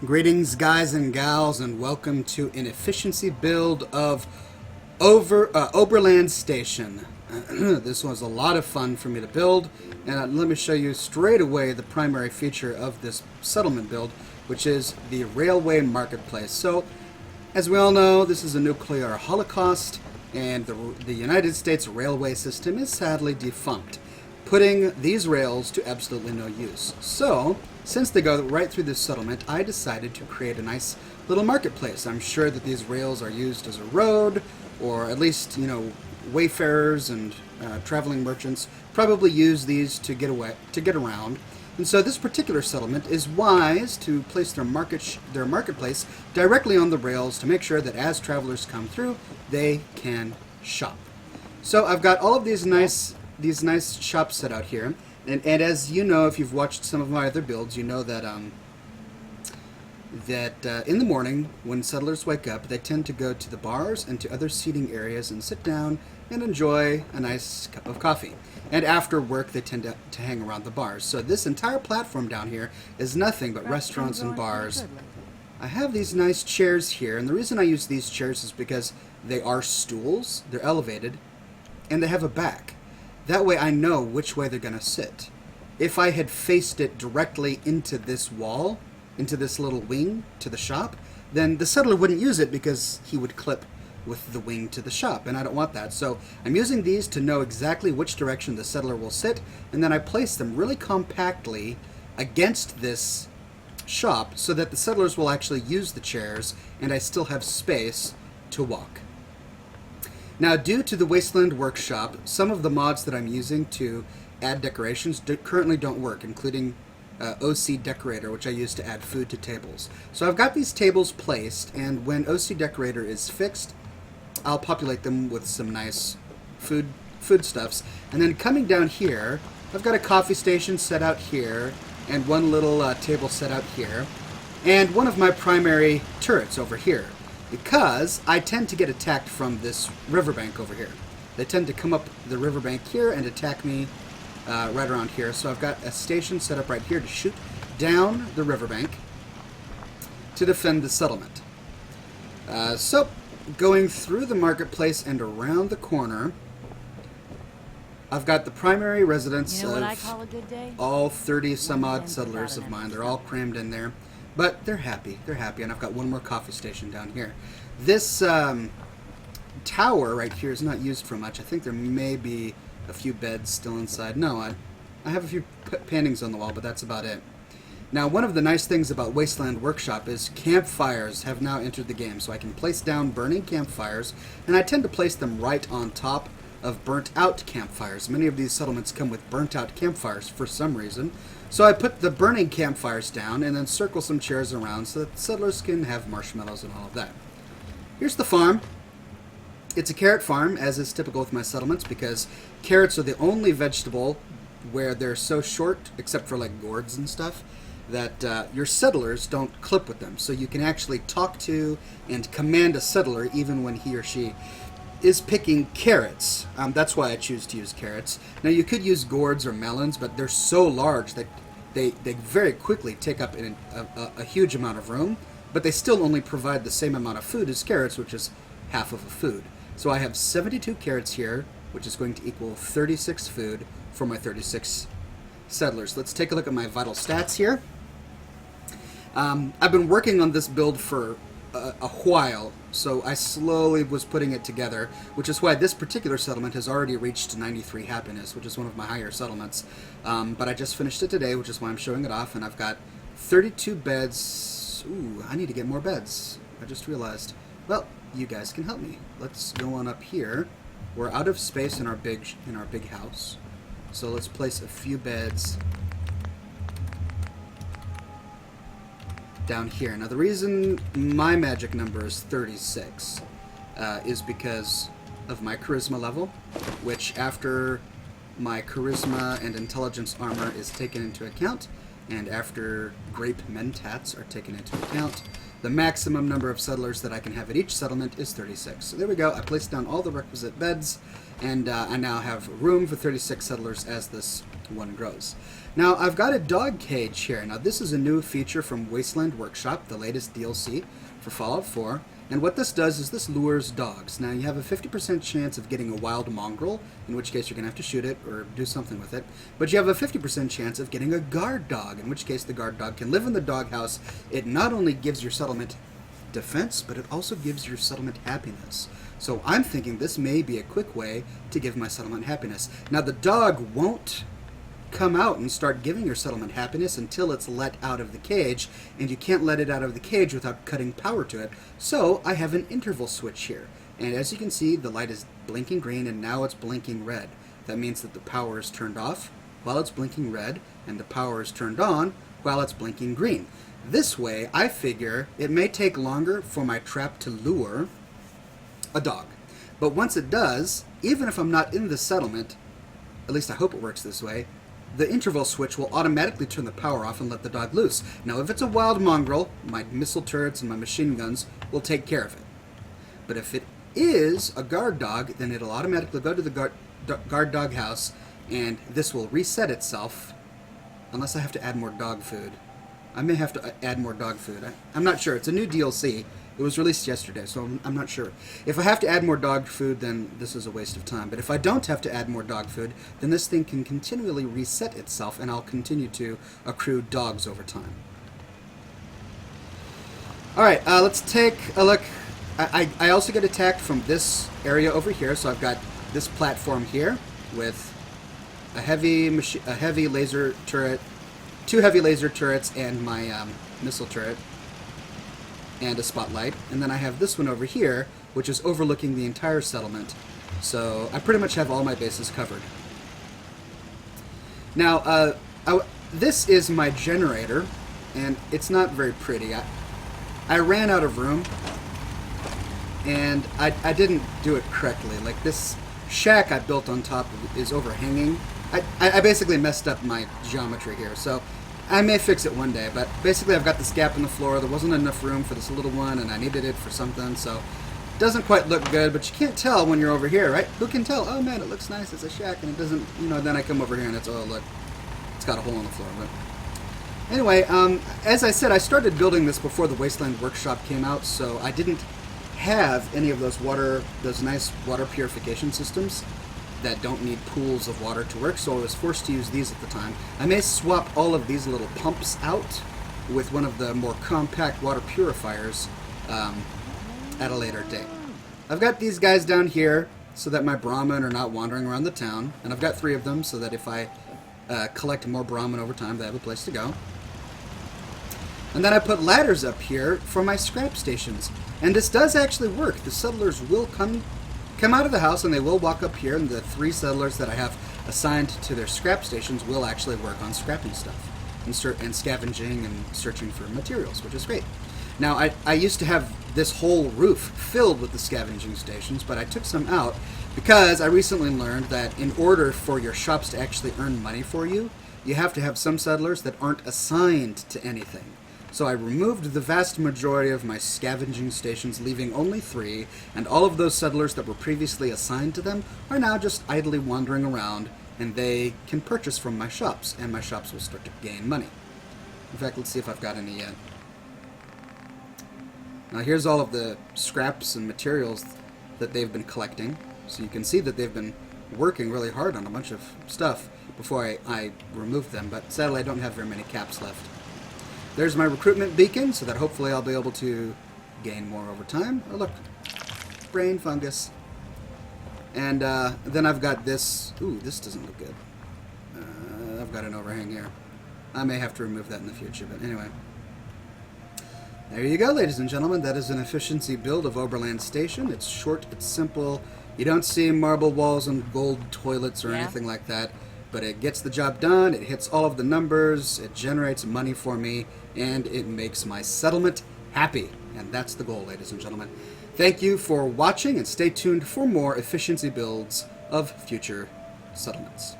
Greetings, guys and gals, and welcome to an efficiency build of Oberland Station. This was a lot of fun for me to build, and let me show you straight away the primary feature of this settlement build, which is the railway marketplace. So, as we all know, this is a nuclear holocaust, and the United States railway system is sadly defunct, putting these rails to absolutely no use. So, since they go right through this settlement, I decided to create a nice little marketplace. I'm sure that these rails are used as a road, or at least, wayfarers and traveling merchants probably use these to get around. And so this particular settlement is wise to place their marketplace directly on the rails to make sure that as travelers come through, they can shop. So I've got all of these nice shops set out here. And as you know, if you've watched some of my other builds, you know that in the morning, when settlers wake up, they tend to go to the bars and to other seating areas and sit down and enjoy a nice cup of coffee. And after work, they tend to hang around the bars. So this entire platform down here is nothing but restaurants and bars. I have these nice chairs here, and the reason I use these chairs is because they are stools, they're elevated, and they have a back. That way I know which way they're going to sit. If I had faced it directly into this wall, into this little wing to the shop, then the settler wouldn't use it because he would clip with the wing to the shop, and I don't want that. So I'm using these to know exactly which direction the settler will sit, and then I place them really compactly against this shop so that the settlers will actually use the chairs, and I still have space to walk. Now, due to the Wasteland Workshop, some of the mods that I'm using to add decorations currently don't work, including OC Decorator, which I use to add food to tables. So I've got these tables placed, and when OC Decorator is fixed, I'll populate them with some nice foodstuffs. And then coming down here, I've got a coffee station set out here, and one little table set out here, and one of my primary turrets over here, because I tend to get attacked from this riverbank over here. They tend to come up the riverbank here and attack me right around here. So I've got a station set up right here to shoot down the riverbank to defend the settlement. So going through the marketplace and around the corner, I've got the primary residence of all 30 some odd settlers of mine. They're all crammed in there. But they're happy, and I've got one more coffee station down here. This tower right here is not used for much. I think there may be a few beds still inside. No, I have a few paintings on the wall, but that's about it. Now, one of the nice things about Wasteland Workshop is campfires have now entered the game, so I can place down burning campfires, and I tend to place them right on top of burnt-out campfires. Many of these settlements come with burnt-out campfires for some reason. So I put the burning campfires down and then circle some chairs around so that the settlers can have marshmallows and all of that. Here's the farm. It's a carrot farm, as is typical with my settlements, because carrots are the only vegetable where they're so short, except for like gourds and stuff, that your settlers don't clip with them. So you can actually talk to and command a settler even when he or she is picking carrots. That's why I choose to use carrots. Now, you could use gourds or melons, but they're so large that they very quickly take up a huge amount of room, but they still only provide the same amount of food as carrots, which is half of a food. So I have 72 carrots here, which is going to equal 36 food for my 36 settlers. Let's take a look at my vital stats here. I've been working on this build for a while, so I slowly was putting it together, which is why this particular settlement has already reached 93 happiness, which is one of my higher settlements. But I just finished it today, which is why I'm showing it off, and I've got 32 beds. Ooh, I need to get more beds. I just realized. Well, you guys can help me. Let's go on up here. We're out of space in our big house, so let's place a few beds down here. Now, the reason my magic number is 36 is because of my charisma level, which after my charisma and intelligence armor is taken into account, and after grape mentats are taken into account, the maximum number of settlers that I can have at each settlement is 36. So there we go. I placed down all the requisite beds, and I now have room for 36 settlers as this one grows. Now, I've got a dog cage here. Now, this is a new feature from Wasteland Workshop, the latest DLC for Fallout 4. And what this does is this lures dogs. Now, you have a 50% chance of getting a wild mongrel, in which case you're going to have to shoot it or do something with it. But you have a 50% chance of getting a guard dog, in which case the guard dog can live in the doghouse. It not only gives your settlement defense, but it also gives your settlement happiness. So I'm thinking this may be a quick way to give my settlement happiness. Now, the dog won't come out and start giving your settlement happiness until it's let out of the cage, and you can't let it out of the cage without cutting power to it. So I have an interval switch here, and as you can see, the light is blinking green and now it's blinking red. That means that the power is turned off while it's blinking red, and the power is turned on while it's blinking green. This way, I figure it may take longer for my trap to lure a dog, but once it does, even if I'm not in the settlement, at least I hope it works this way, the interval switch will automatically turn the power off and let the dog loose. Now, if it's a wild mongrel, my missile turrets and my machine guns will take care of it. But if it is a guard dog, then it'll automatically go to the guard dog house, and this will reset itself, unless I have to add more dog food. I may have to add more dog food. I'm not sure. It's a new DLC. It was released yesterday, so I'm not sure. If I have to add more dog food, then this is a waste of time. But if I don't have to add more dog food, then this thing can continually reset itself, and I'll continue to accrue dogs over time. Alright, let's take a look. I also get attacked from this area over here, so I've got this platform here with a heavy laser turret, 2 heavy laser turrets, and my missile turret, and a spotlight. And then I have this one over here, which is overlooking the entire settlement. So I pretty much have all my bases covered. Now, this is my generator, and it's not very pretty. I ran out of room, and I didn't do it correctly. Like, this shack I built on top is overhanging. I basically messed up my geometry here, so I may fix it one day, but basically I've got this gap in the floor. There wasn't enough room for this little one, and I needed it for something, so it doesn't quite look good, but you can't tell when you're over here, right? Who can tell? Oh man, it looks nice, it's a shack, and it doesn't, then I come over here and it's, oh look, it's got a hole in the floor. But anyway, as I said, I started building this before the Wasteland Workshop came out, so I didn't have any of those nice water purification systems that don't need pools of water to work, so I was forced to use these at the time. I may swap all of these little pumps out with one of the more compact water purifiers at a later date. I've got these guys down here so that my Brahmin are not wandering around the town, and I've got 3 of them so that if I collect more Brahmin over time, they have a place to go. And then I put ladders up here for my scrap stations, and this does actually work. The settlers will come out of the house, and they will walk up here, and the 3 settlers that I have assigned to their scrap stations will actually work on scrapping stuff and scavenging and searching for materials, which is great. Now, I used to have this whole roof filled with the scavenging stations, but I took some out because I recently learned that in order for your shops to actually earn money for you, you have to have some settlers that aren't assigned to anything. So I removed the vast majority of my scavenging stations, leaving only 3, and all of those settlers that were previously assigned to them are now just idly wandering around, and they can purchase from my shops, and my shops will start to gain money. In fact, let's see if I've got any yet. Now here's all of the scraps and materials that they've been collecting, so you can see that they've been working really hard on a bunch of stuff before I removed them, but sadly I don't have very many caps left. There's my recruitment beacon, so that hopefully I'll be able to gain more over time. Oh look, brain fungus. And then I've got this. Ooh, this doesn't look good. I've got an overhang here. I may have to remove that in the future, but anyway. There you go, ladies and gentlemen. That is an efficiency build of Oberland Station. It's short, it's simple. You don't see marble walls and gold toilets or anything like that. But it gets the job done, it hits all of the numbers, it generates money for me, and it makes my settlement happy. And that's the goal, ladies and gentlemen. Thank you for watching, and stay tuned for more efficiency builds of future settlements.